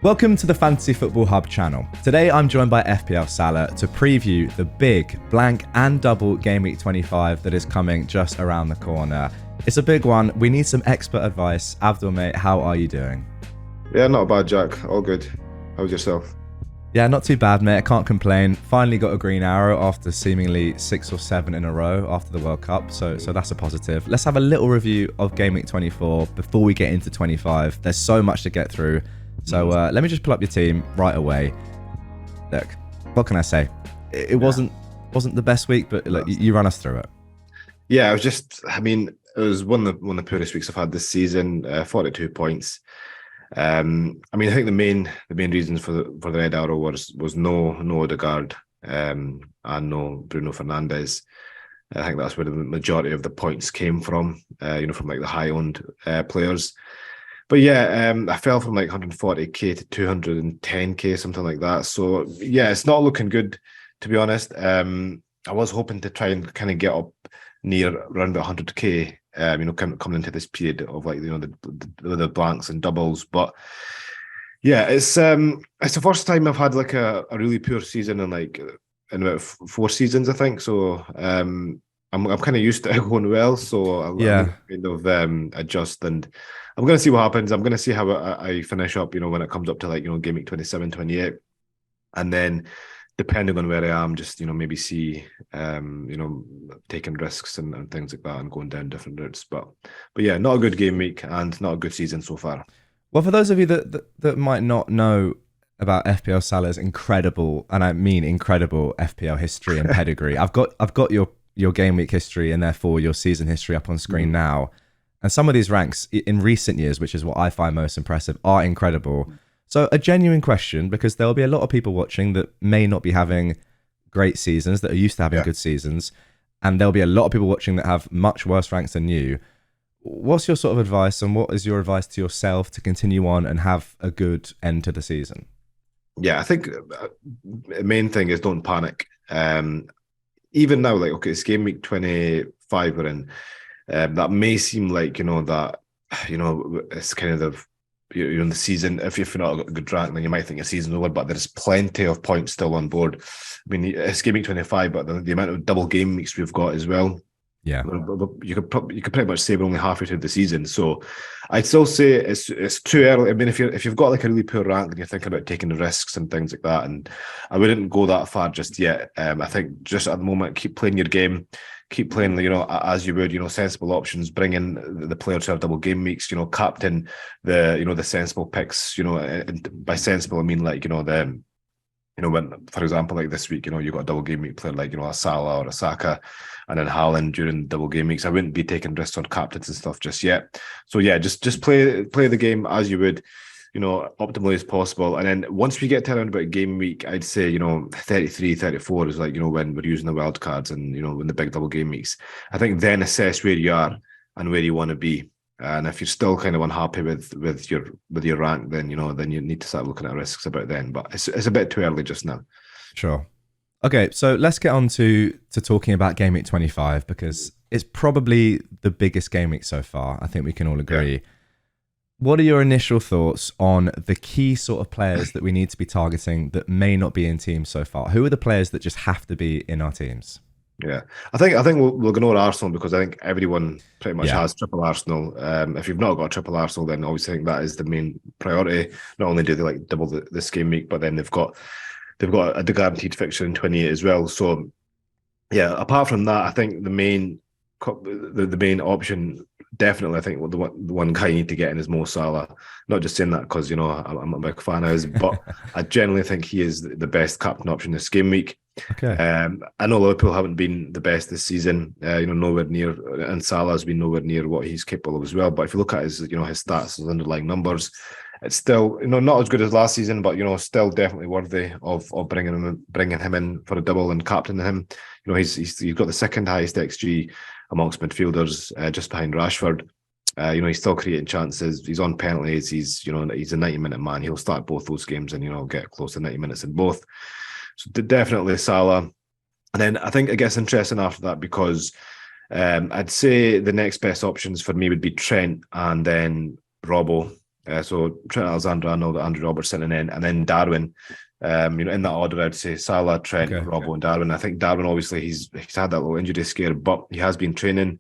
Welcome to the Fantasy Football Hub channel. Today I'm joined by FPL Salah to preview the big blank and double Game Week 25 that is coming just around the corner. It's a big one. We need some expert advice. Abdul, mate, how are you doing? Yeah, not bad, Jack. All good. How's yourself? Yeah, not too bad, mate. I can't complain. Finally got a green arrow after seemingly 6 or 7 in a row after the World Cup, so that's a positive. Let's have a little review of Game Week 24 before we get into 25. There's so much to get through. So let me just pull up your team right away. Look, what can I say? It wasn't the best week, but look, you run us through it. Yeah, it was one of the poorest weeks I've had this season. 42 points. I think the main reasons for the red arrow was no Odegaard and no Bruno Fernandes. I think that's where the majority of the points came from. From like the high owned players. But yeah, I fell from like 140k to 210k, something like that. So yeah, it's not looking good, to be honest. I was hoping to try and kind of get up near around about 100k. Coming into this period of like the blanks and doubles. But yeah, it's the first time I've had like a really poor season in about 4 seasons, I think. So I'm kind of used to it going well. So I'm kind of adjust, and I'm going to see what happens. I'm going to see how I finish up, when it comes up to Game Week 27, 28. And then depending on where I am, just, maybe see, taking risks and things like that and going down different routes. But yeah, not a good game week and not a good season so far. Well, for those of you that might not know about FPL Salah's incredible, and I mean incredible FPL history and pedigree, I've got your game week history and therefore your season history up on screen now. And some of these ranks in recent years, which is what I find most impressive, are incredible. So a genuine question, because there will be a lot of people watching that may not be having great seasons, that are used to having good seasons. And there'll be a lot of people watching that have much worse ranks than you. What's your sort of advice, and what is your advice to yourself to continue on and have a good end to the season? Yeah, I think the main thing is don't panic. Even now, it's game week 25 we're in. That may seem like, it's kind of you're in the season. If you're not a good rank, then you might think your season's over, but there's plenty of points still on board. I mean, it's game week 25, but the amount of double game weeks we've got as well. Yeah, you could pretty much say we're only halfway through the season. So I'd still say it's too early. I mean, if you've got like a really poor rank and you're thinking about taking the risks and things like that, and I wouldn't go that far just yet. I think just at the moment, keep playing your game. Keep playing, as you would, sensible options. Bring in the players who have double game weeks. Captain the sensible picks. And by sensible I mean when, for example, like this week, you got a double game week player like a Salah or a Saka, and then Haaland during double game weeks. I wouldn't be taking risks on captains and stuff just yet. So yeah, just play the game as you would, optimally as possible. And then once we get to around about game week, I'd say, 33, 34 is when we're using the wild cards and, when the big double game weeks. I think then assess where you are and where you want to be. And if you're still kind of unhappy with your rank, then, then you need to start looking at risks about then. But it's a bit too early just now. Sure. Okay, so let's get on to talking about Game Week 25, because it's probably the biggest game week so far. I think we can all agree. Yeah. What are your initial thoughts on the key sort of players that we need to be targeting that may not be in teams so far? Who are the players that just have to be in our teams? Yeah, I think we'll ignore Arsenal, because I think everyone pretty much has triple Arsenal. If you've not got a triple Arsenal, then obviously I think that is the main priority. Not only do they double this game week, but then they've got a guaranteed fixture in 28 as well. So yeah, apart from that, I think the main option, definitely, I think the one guy you need to get in is Mo Salah. Not just saying that because I'm a big fan of his, but I generally think he is the best captain option this game week. Okay. I know Liverpool haven't been the best this season. Nowhere near, and Salah's been nowhere near what he's capable of as well. But if you look at his stats, his underlying numbers, it's still not as good as last season, but still definitely worthy of bringing him in for a double and captaining him. He's got the second highest XG amongst midfielders, just behind Rashford. He's still creating chances. He's on penalties. He's a 90-minute man. He'll start both those games and get close to 90 minutes in both. So definitely Salah. And then I think it gets interesting after that, because I'd say the next best options for me would be Trent and then Robbo. So Trent Alexander-Arnold, Andrew Robertson, and then Darwin. In that order, I'd say Salah, Trent, Okay. Robbo, and Darwin. I think Darwin, obviously, he's had that little injury scare, but he has been training,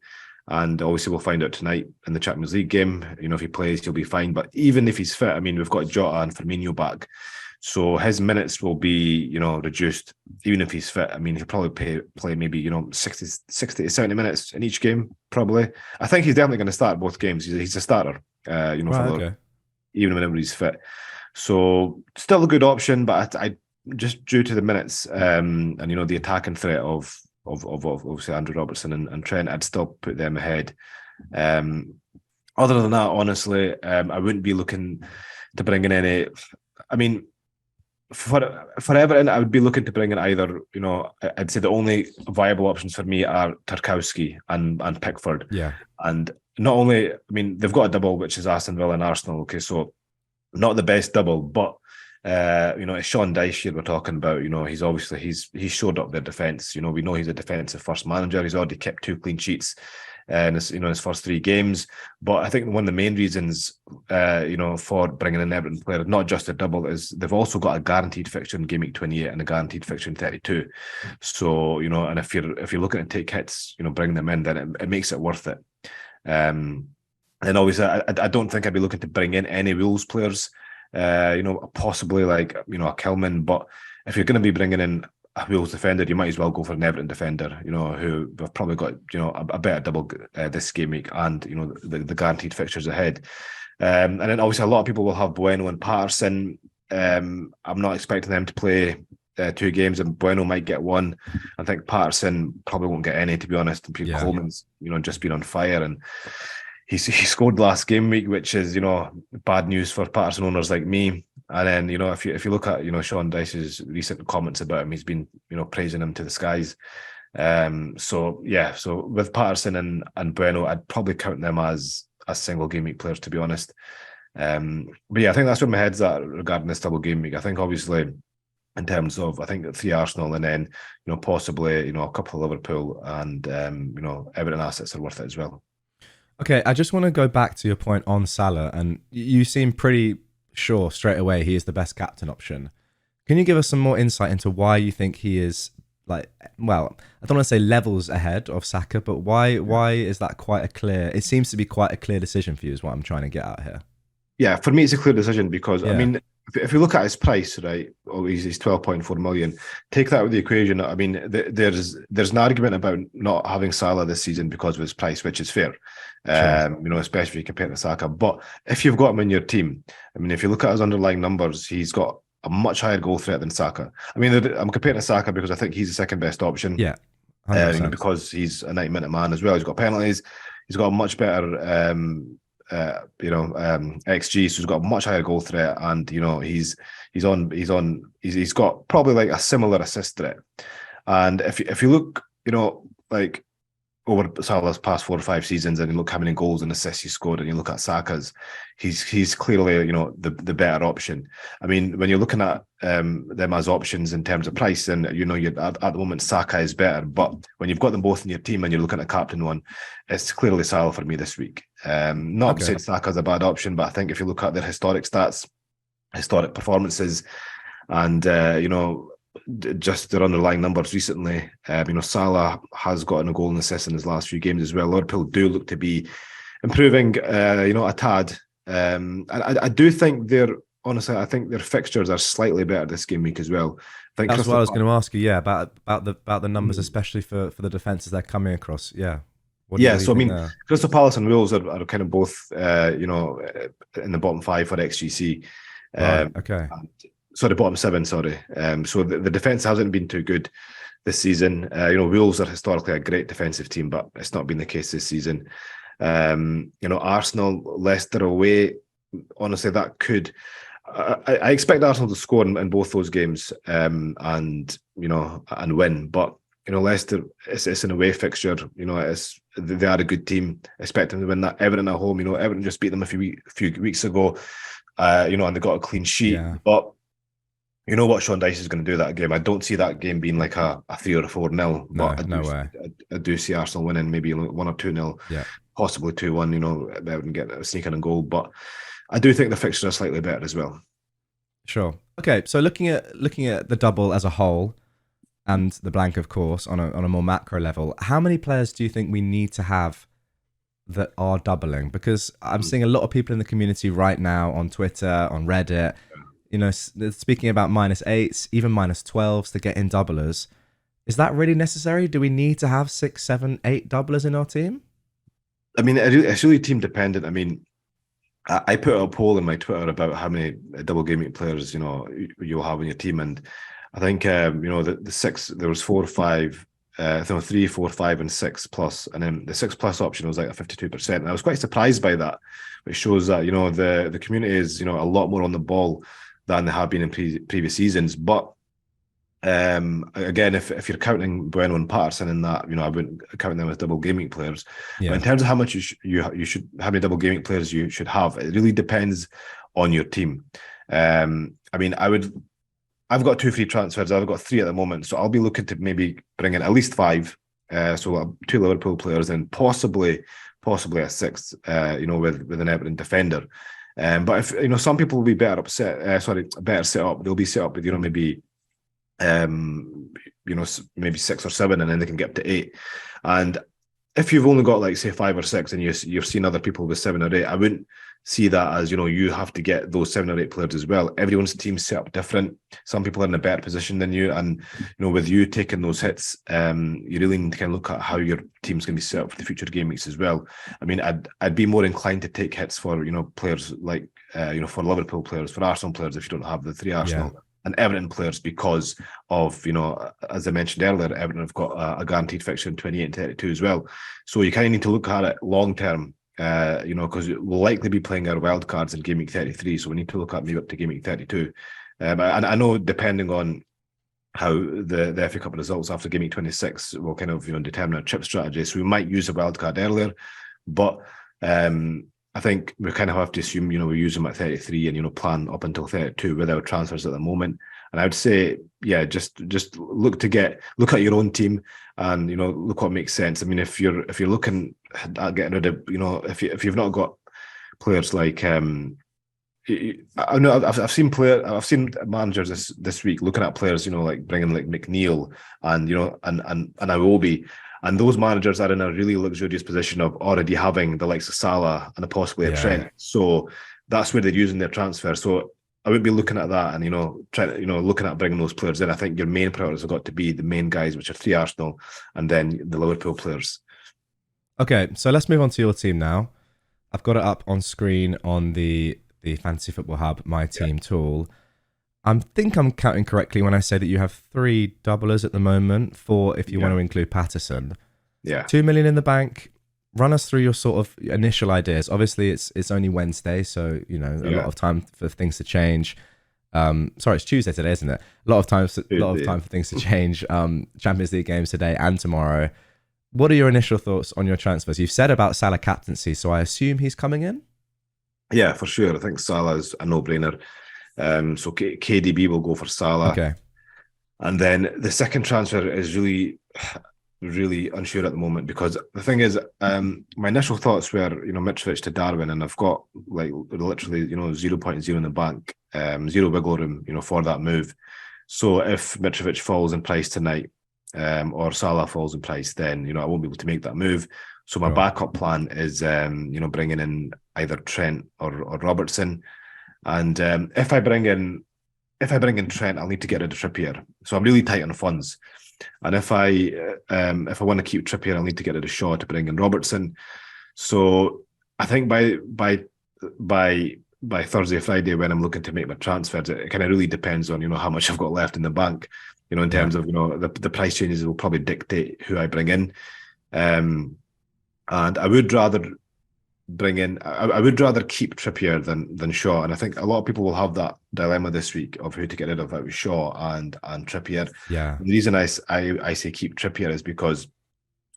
and obviously we'll find out tonight in the Champions League game. If he plays, he'll be fine. But even if he's fit, I mean, we've got Jota and Firmino back, so his minutes will be, reduced. Even if he's fit, I mean, he'll probably play maybe 60 to 70 minutes in each game. Probably, I think he's definitely going to start both games. He's a starter. For Right. the Okay. even whenever he's fit. So still a good option, but I just due to the minutes and the attacking threat of obviously Andrew Robertson and Trent, I'd still put them ahead. Other than that, honestly, I wouldn't be looking to bring in any. I mean, for Everton, I would be looking to bring in either. I'd say the only viable options for me are Tarkowski and Pickford. Yeah. And not only, I mean, they've got a double, which is Aston Villa and Arsenal. Okay, so not the best double, but it's Sean Dyche here we're talking about. He's showed up their defence. We know he's a defensive first manager. He's already kept 2 clean sheets in his first 3 games. But I think one of the main reasons for bringing in Everton player, not just a double, is they've also got a guaranteed fixture in Gameweek 28 and a guaranteed fixture in 32. So and if you're looking to take hits, bring them in, then it makes it worth it. And obviously, I don't think I'd be looking to bring in any Wolves players, possibly like, a Kelman. But if you're going to be bringing in a Wolves defender, you might as well go for an Everton defender, who have probably got, a better double this game week and, the guaranteed fixtures ahead. And then obviously a lot of people will have Bueno and Patterson. I'm not expecting them to play 2 games, and Bueno might get 1. I think Patterson probably won't get any, to be honest. And Yeah. Coleman's, just been on fire, and he scored last game week, which is bad news for Patterson owners like me. And then if you look at Sean Dyche's recent comments about him, he's been praising him to the skies. So with Patterson and Bueno, I'd probably count them as single game week players, to be honest. But yeah, I think that's where my head's at regarding this double game week. I think obviously, in terms of, I think 3 Arsenal and then possibly a couple of Liverpool and Everton assets are worth it as well. Okay, I just want to go back to your point on Salah, and you seem pretty sure straight away he is the best captain option. Can you give us some more insight into why you think he is, like, well, I don't want to say levels ahead of Saka, but why is that quite a clear? It seems to be quite a clear decision for you, is what I'm trying to get at here. Yeah, for me, it's a clear decision because, Yeah. I mean, if you look at his price, right, he's 12.4 million. Take that with the equation. I mean, there's an argument about not having Salah this season because of his price, which is fair. Especially if you compare to Saka. But if you've got him in your team, I mean, if you look at his underlying numbers, he's got a much higher goal threat than Saka. I mean, I'm comparing to Saka because I think he's the second best option. Yeah, 100%. Because he's a 90-minute man as well. He's got penalties. He's got a much better XG, so he's got a much higher goal threat, and he's got probably like a similar assist threat. And if you look, like over Salah's past 4 or 5 seasons, and you look how many goals and assists he scored, and you look at Saka's, he's clearly the better option. I mean, when you're looking at them as options in terms of price, then you're at the moment Saka is better. But when you've got them both in your team and you're looking at captain one, it's clearly Salah for me this week. Not saying Saka's a bad option, but I think if you look at their historic stats, historic performances, and just their underlying numbers recently, Salah has gotten a goal and assist in his last few games as well. Liverpool do look to be improving, a tad. And I do think I think their fixtures are slightly better this game week as well. I think That's what I was going to ask you. Yeah, about the numbers, especially for the defenses they're coming across. Yeah. What do you think there? Crystal Palace and Wolves are kind of both, in the bottom 5 for XGC. Right, okay. Sorry, bottom 7. Sorry. So the defense hasn't been too good this season. Wolves are historically a great defensive team, but it's not been the case this season. Arsenal, Leicester away. Honestly, that could. I expect Arsenal to score in both those games, and win. But Leicester, it's an away fixture. They are a good team. Expect them to win that. Everton at home. Everton just beat them a few weeks ago. And they got a clean sheet. Yeah. But you know what Sean Dyche is going to do that game. I don't see that game being like a 3 or a 4-0. But No way. I do see Arsenal winning maybe 1 or 2-0. Yeah. Possibly 2-1. Everton get a sneaking and goal, but. I do think the fixtures are slightly better as well. Sure. Okay, so looking at the double as a whole and the blank, of course, on a more macro level, how many players do you think we need to have that are doubling? Because I'm seeing a lot of people in the community right now on Twitter, on Reddit, they're speaking about -8s, even -12s to get in doublers. Is that really necessary? Do we need to have 6, 7, 8 doublers in our team? I mean, it's really team dependent. I mean, I put a poll in my Twitter about how many double game week players you'll have in your team, and I think the six, there was 4 or 5, 3, 4, 5, and 6+, and then the 6+ option was like a 52%. And I was quite surprised by that, which shows that the community is a lot more on the ball than they have been in previous seasons. But again, if you're counting Bueno and Patterson in that, I wouldn't count them as double gaming players. But Yeah. in terms of how much you should, how many double gaming players you should have, it really depends on your team. I mean, I've got 2 free transfers. I've got 3 at the moment, so I'll be looking to maybe bring in at least 5. So 2 Liverpool players and possibly a 6th. With an Everton defender. But if some people will be better set up. They'll be set up with maybe maybe 6 or 7, and then they can get up to 8. And if you've only got like say 5 or 6, and you've seen other people with 7 or 8, I wouldn't see that as you have to get those 7 or 8 players as well. Everyone's team's set up different. Some people are in a better position than you, and with you taking those hits, you really need to kind of look at how your team's going to be set up for the future game weeks as well. I mean, I'd be more inclined to take hits for players like for Liverpool players, for Arsenal players if you don't have the 3 Arsenal. Yeah. And Everton players, because of, as I mentioned earlier, Everton have got a guaranteed fixture in 28 and 32 as well. So you kind of need to look at it long term, because we'll likely be playing our wild cards in game week 33. So we need to look at maybe up to game week 32. And I know depending on how the FA Cup results after game week 26 will kind of determine our chip strategy. So we might use a wild card earlier, but I think we kind of have to assume, we use them at 33 and, plan up until 32 with our transfers at the moment. And I would say, yeah, just look at your own team and, look what makes sense. I mean, if you're looking at getting rid of, if you've not got players like, I know I've seen managers this week looking at players, like bringing like McNeil and, and Iwobi. And those managers are in a really luxurious position of already having the likes of Salah and possibly a Trent. So that's where they're using their transfer. So I would be looking at that and, looking at bringing those players in. I think your main priorities have got to be the main guys, which are 3 Arsenal and then the Liverpool players. Okay, so let's move on to your team now. I've got it up on screen on the Fantasy Football Hub, my team tool. I think I'm counting correctly when I say that you have 3 doublers at the moment, 4 if you want to include Patterson. Yeah. 2 million in the bank. Run us through your sort of initial ideas. Obviously, it's only Wednesday, so a lot of time for things to change. Sorry, it's Tuesday today, isn't it? A lot of time for things to change. Champions League games today and tomorrow. What are your initial thoughts on your transfers? You've said about Salah captaincy, so I assume he's coming in? Yeah, for sure. I think Salah is a no-brainer. So KDB will go for Salah. Okay. And then the second transfer is really, really unsure at the moment, because the thing is, my initial thoughts were, Mitrovic to Darwin, and I've got like literally, 0.0 in the bank, 0 wiggle room, for that move. So if Mitrovic falls in price tonight, or Salah falls in price, then, I won't be able to make that move. So my backup plan is, bringing in either Trent or Robertson. And if I bring in Trent, I'll need to get rid of Trippier. So I'm really tight on funds. And if I want to keep Trippier, I'll need to get rid of Shaw to bring in Robertson. So I think by Thursday, Friday, when I'm looking to make my transfers, it kind of really depends on how much I've got left in the bank. In terms of the price changes will probably dictate who I bring in. And I would rather I would rather keep Trippier than Shaw, and I think a lot of people will have that dilemma this week of who to get rid of, out Shaw and Trippier. Yeah. The reason I say keep Trippier is because,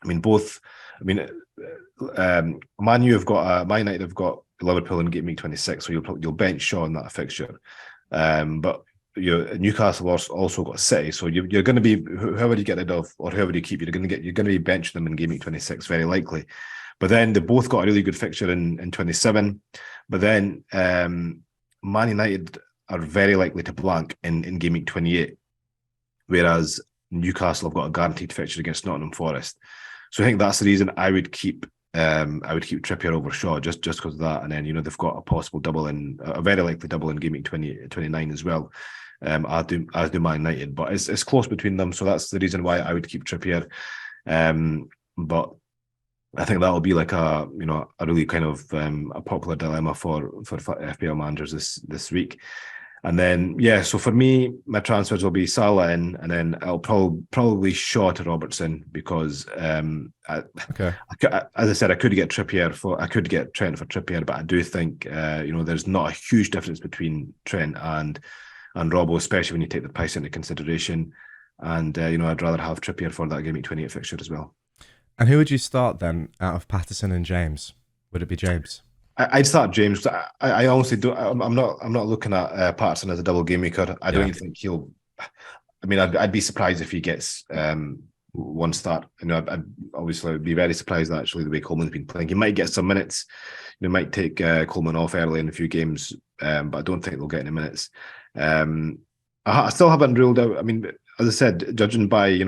Man U have got Man United have got Liverpool in game week 26, so you'll bench Shaw in that fixture. But Newcastle also got City, so you're going to be, whoever you get rid of or whoever you keep, you're going to be benching them in game week 26 very likely. But then they both got a really good fixture in 27. But then Man United are very likely to blank in game week 28, whereas Newcastle have got a guaranteed fixture against Nottingham Forest. So I think that's the reason I would keep Trippier over Shaw just because of that. And then, they've got a possible double a very likely double in game week 29 as well. As do Man United, but it's close between them. So that's the reason why I would keep Trippier. But I think that'll be like a really kind of a popular dilemma for FPL managers this week. And then so for me, my transfers will be Salah in, and then I'll probably Shaw to Robertson because Okay. as I said, I could get Trent for Trippier, but I do think there's not a huge difference between Trent and Robbo, especially when you take the price into consideration. And I'd rather have Trippier for that game week 28 fixture as well. And who would you start then out of Patterson and James? Would it be James? I'd start James. I honestly don't. I'm not looking at Patterson as a double game maker. I don't even think he'll. I mean, I'd be surprised if he gets one start. I'd obviously be very surprised actually the way Coleman's been playing. He might get some minutes. They might take Coleman off early in a few games, but I don't think they'll get any minutes. I still haven't ruled out. I mean, as I said, judging by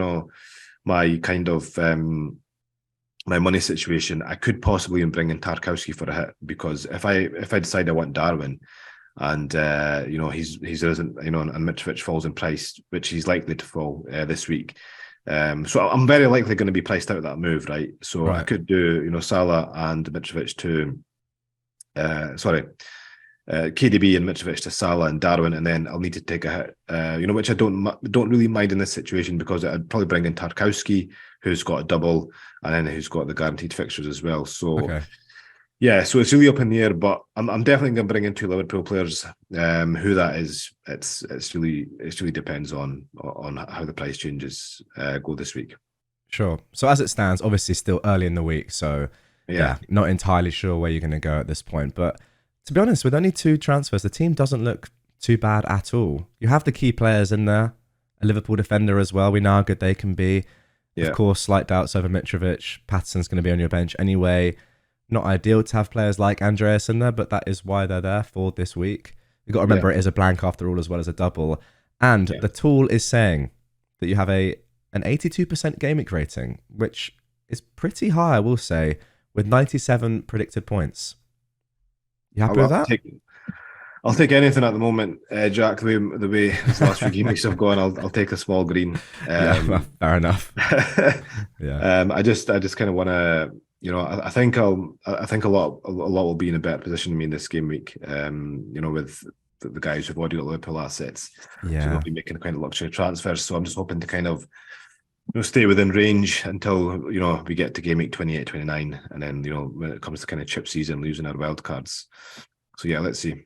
my kind of my money situation, I could possibly even bring in Tarkowski for a hit, because if I decide I want Darwin and he's risen, and Mitrovic falls in price, which he's likely to fall this week. So I'm very likely going to be priced out of that move, right? So I could do Salah and Mitrovic to KDB and Mitrovic to Salah and Darwin, and then I'll need to take a hit, which I don't really mind in this situation, because I'd probably bring in Tarkowski, who's got a double, and then who's got the guaranteed fixtures as well. So so it's really up in the air, but I'm definitely going to bring in two Liverpool players. Who that is, it really depends on how the price changes go this week. Sure. So as it stands, obviously still early in the week, so not entirely sure where you're going to go at this point, but to be honest, with only 2 transfers, the team doesn't look too bad at all. You have the key players in there, a Liverpool defender as well. We know how good they can be. Yeah. Of course, slight doubts over Mitrovic. Patterson's going to be on your bench anyway. Not ideal to have players like Andreas in there, but that is why they're there for this week. You've got to remember it is a blank after all, as well as a double. And the tool is saying that you have an 82% game week rating, which is pretty high, I will say, with 97 predicted points. You happy with that? I'll take anything at the moment, Jack. The way these last few game weeks have gone, I'll take a small green. Fair enough. I just kind of want to, I think a lot will be in a better position than me in this game week. With the guys who've already got Liverpool assets, so they'll be making kind of luxury transfers. So I'm just hoping to kind of stay within range until we get to game week 28, 29, and then when it comes to kind of chip season, losing our wild cards. So let's see.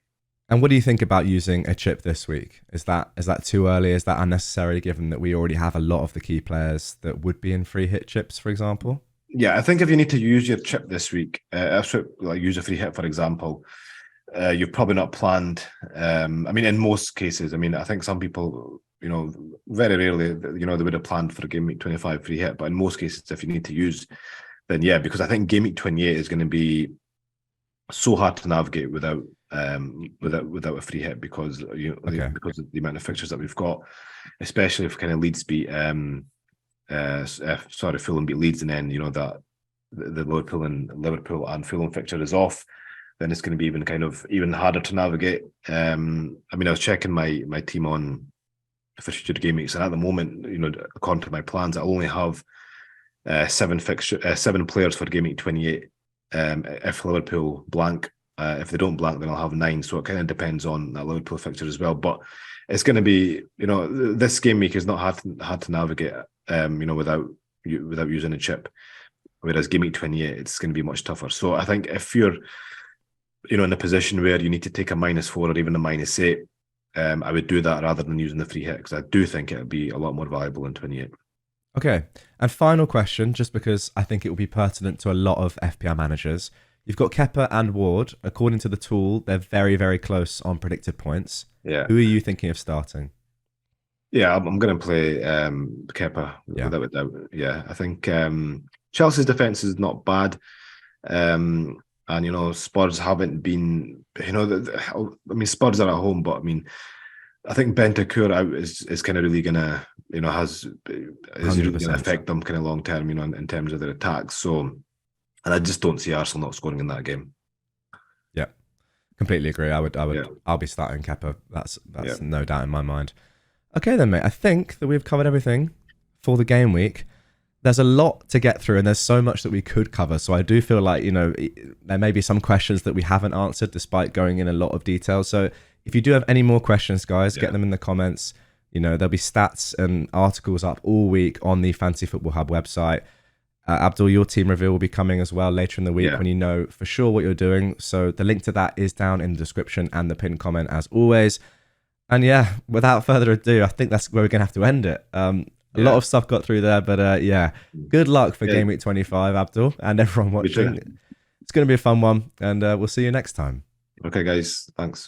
And what do you think about using a chip this week? Is that too early? Is that unnecessary, given that we already have a lot of the key players that would be in free hit chips, for example? Yeah, I think if you need to use your chip this week, like use a free hit, for example, you've probably not planned. I mean, in most cases, I think some people, very rarely, they would have planned for a game week 25 free hit. But in most cases, if you need to use, then because I think game week 28 is going to be so hard to navigate without a free hit, because because of the amount of fixtures that we've got, especially if kind of Leeds beat Fulham beat Leeds, and then that the Liverpool and Fulham fixture is off, then it's going to be even harder to navigate. I was checking my team on for future game weeks, and at the moment, according to my plans, I only have 7 players for game week 28. If Liverpool blank, if they don't blank, then I'll have 9. So it kind of depends on that Liverpool fixture as well. But it's going to be, this game week is not hard to navigate, without using a chip. Whereas game week 28, it's going to be much tougher. So I think if you're, in a position where you need to take a -4 or even a -8, I would do that rather than using the free hit, because I do think it would be a lot more valuable in 28. Okay. And final question, just because I think it will be pertinent to a lot of FPL managers. You've got Kepa and Ward. According to the tool, they're very, very close on predicted points. Yeah. Who are you thinking of starting? Yeah, I'm going to play Kepa without a doubt. Yeah, I think Chelsea's defence is not bad. And Spurs haven't been. I mean, Spurs are at home, but I mean, I think Bentancur out is kind of really gonna, is really gonna 100%. affect them kind of long term, in terms of their attacks. So, and I just don't see Arsenal not scoring in that game. Yeah, completely agree. Yeah, I'll be starting Kepa. yeah, That's no doubt in my mind. Okay then, mate. I think that we've covered everything for the game week. There's a lot to get through and there's so much that we could cover. So I do feel like, there may be some questions that we haven't answered despite going in a lot of detail. So if you do have any more questions, guys, get them in the comments. There'll be stats and articles up all week on the Fantasy Football Hub website. Abdul, your team reveal will be coming as well later in the week when you know for sure what you're doing. So the link to that is down in the description and the pinned comment as always. And yeah, without further ado, I think that's where we're going to have to end it. A lot of stuff got through there, but yeah, good luck for Game Week 25, Abdul, and everyone watching. It's going to be a fun one, and we'll see you next time. Okay, guys. Thanks.